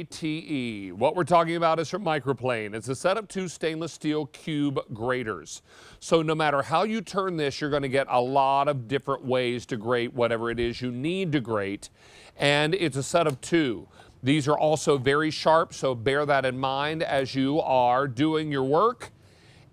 GRATE. What we're talking about is from Microplane. It's a set of 2 stainless steel cube graters. So no matter how you turn this, you're going to get a lot of different ways to grate whatever it is you need to grate. And it's a set of 2. These are also very sharp, so bear that in mind as you are doing your work.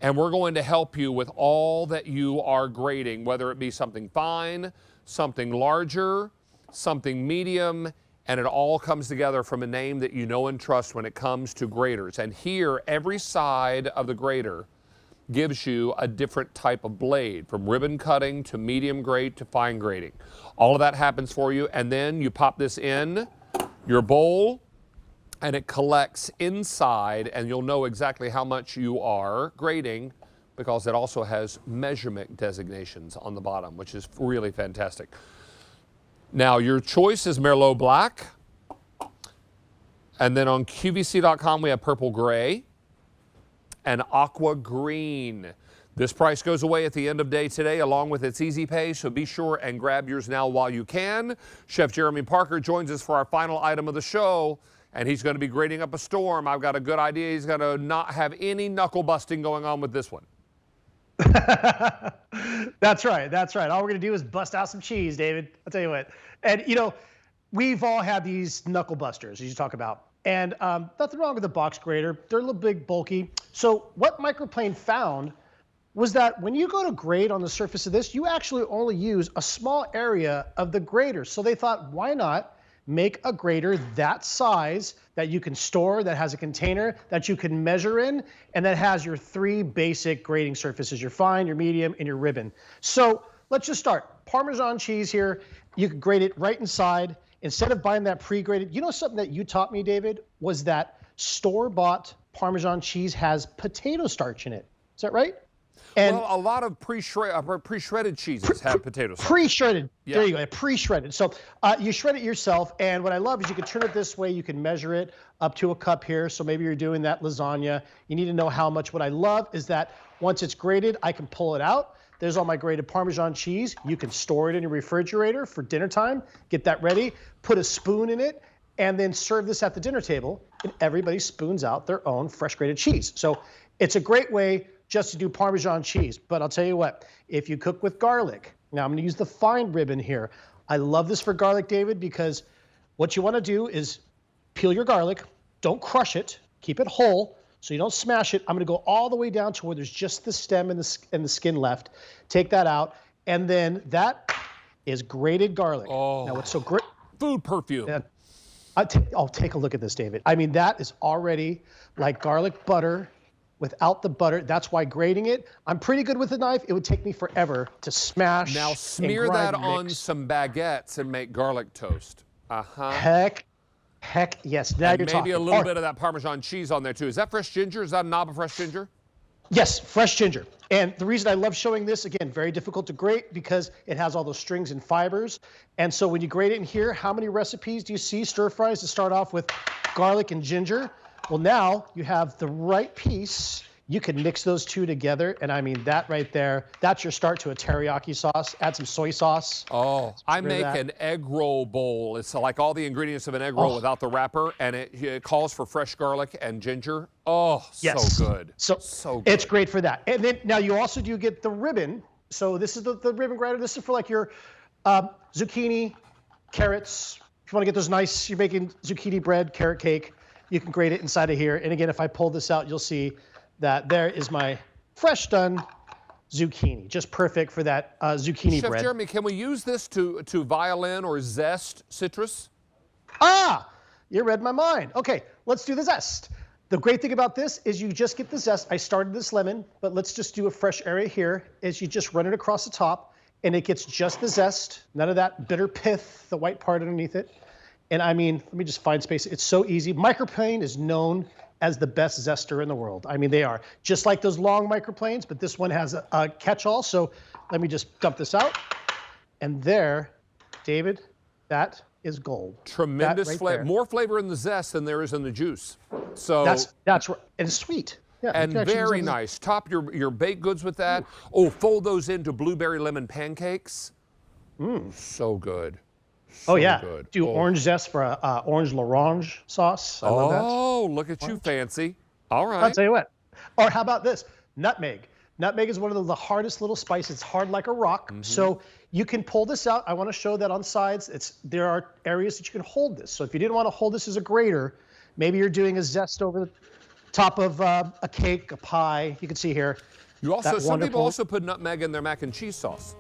And we're going to help you with all that you are grating, whether it be something fine, something larger, something medium, and it all comes together from a name that you know and trust when it comes to graters. And here, every side of the grater gives you a different type of blade, from ribbon cutting to medium grate to fine grating. All of that happens for you, and then you pop this in your bowl, and it collects inside, and you'll know exactly how much you are grating because it also has measurement designations on the bottom, which is really fantastic. Now, your choice is Merlot Black. And then on QVC.com, we have Purple Gray and Aqua Green. This price goes away at the end of day today, along with its Easy Pay, so be sure and grab yours now while you can. Chef Jeremy Parker joins us for our final item of the show, and he's going to be grating up a storm. I've got a good idea. He's going to not have any knuckle busting going on with this one. That's right. That's right. All we're going to do is bust out some cheese, David. I'll tell you what. And, you know, we've all had these knuckle busters, as you talk about. And nothing wrong with the box grater. They're a little big, bulky. So what Microplane found was that when you go to grate on the surface of this, you actually only use a small area of the grater. So they thought, why not make a grater that size that you can store, that has a container that you can measure in, and that has your 3 basic grating surfaces, your fine, your medium, and your ribbon. So let's just start. Parmesan cheese here, you can grate it right inside. Instead of buying that pre-grated, you know something that you taught me, David, was that store-bought Parmesan cheese has potato starch in it. Is that right? And well, a lot of pre-shredded cheeses have potato sauce. Pre-shredded. Yeah. There you go. Pre-shredded. So you shred it yourself. And what I love is you can turn it this way. You can measure it up to a cup here. So maybe you're doing that lasagna. You need to know how much. What I love is that once it's grated, I can pull it out. There's all my grated Parmesan cheese. You can store it in your refrigerator for dinner time. Get that ready. Put a spoon in it. And then serve this at the dinner table. And everybody spoons out their own fresh grated cheese. So it's a great way just to do Parmesan cheese. But I'll tell you what, if you cook with garlic, now I'm going to use the fine ribbon here. I love this for garlic, David, because what you want to do is peel your garlic. Don't crush it. Keep it whole so you don't smash it. I'm going to go all the way down to where there's just the stem and the skin left. Take that out. And then that is grated garlic. Oh, now, what's so great? Food perfume. I'll take a look at this, David. I mean, that is already like garlic butter without the butter. That's why grating it, I'm pretty good with a knife. It would take me forever to smash. Now smear that on some baguettes and make garlic toast. Heck yes. Now and you're maybe talking. a little bit of that Parmesan cheese on there too. Is that fresh ginger? Is that a knob of fresh ginger? Yes, fresh ginger. And the reason I love showing this, again, very difficult to grate because it has all those strings and fibers. And so when you grate it in here, how many recipes do you see stir fries to start off with garlic and ginger? Well, now you have the right piece. You can mix those two together. And I mean, that right there, that's your start to a teriyaki sauce. Add some soy sauce. Oh, I make an egg roll bowl. It's like all the ingredients of an egg roll without the wrapper. And it calls for fresh garlic and ginger. Oh, yes. So good. So good. It's great for that. And then now you also do get the ribbon. So this is the ribbon grater. This is for like your zucchini, carrots. If you want to get those nice, you're making zucchini bread, carrot cake. You can grate it inside of here. And again, if I pull this out, you'll see that there is my fresh done zucchini. Just perfect for that zucchini bread. Chef Jeremy, can we use this to violin or zest citrus? You read my mind. Okay, let's do the zest. The great thing about this is you just get the zest. I started this lemon, but let's just do a fresh area here. Is you just run it across the top, and it gets just the zest, none of that bitter pith, the white part underneath it. And I mean, let me just find space. It's so easy. Microplane is known as the best zester in the world. I mean, they are just like those long microplanes, but this one has a catch-all. So let me just dump this out. And there, David, that is gold. Tremendous flavor. More flavor in the zest than there is in the juice. So that's right. And it's sweet. Yeah, and very nice. Top your baked goods with that. Oh, fold those into blueberry lemon pancakes. So good. Oh yeah, good. do orange zest for a orange l'orange sauce. I love that. Oh, look at you, fancy. All right. I'll tell you what. Or how about this? Nutmeg. Nutmeg is one of the hardest little spices. It's hard like a rock. So you can pull this out. I want to show that on sides. There are areas that you can hold this. So if you didn't want to hold this as a grater, maybe you're doing a zest over the top of a cake, a pie. You can see here. You also, some people wonderful- also put nutmeg in their mac and cheese sauce.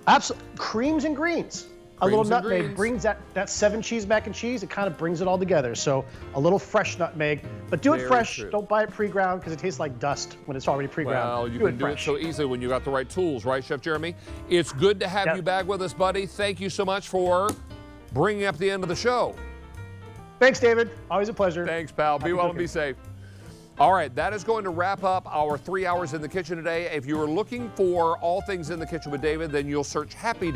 Absolutely. Creams and greens. A little Creams and nutmeg greens. brings that 7-cheese mac and cheese. It kind of brings it all together. So a little fresh nutmeg, but do it Very fresh. true. Don't buy it pre-ground because it tastes like dust when it's already pre-ground. Well, you can do it fresh. so easily when you got the right tools, right, Chef Jeremy? It's good to have Yep. you back with us, buddy. Thank you so much for bringing up the end of the show. Thanks, David. Always a pleasure. Thanks, pal. Be Happy well and cooking. be safe. All right, that is going to wrap up our 3 hours in the kitchen today. If you are looking for all things in the kitchen with David, then you'll search Happy David.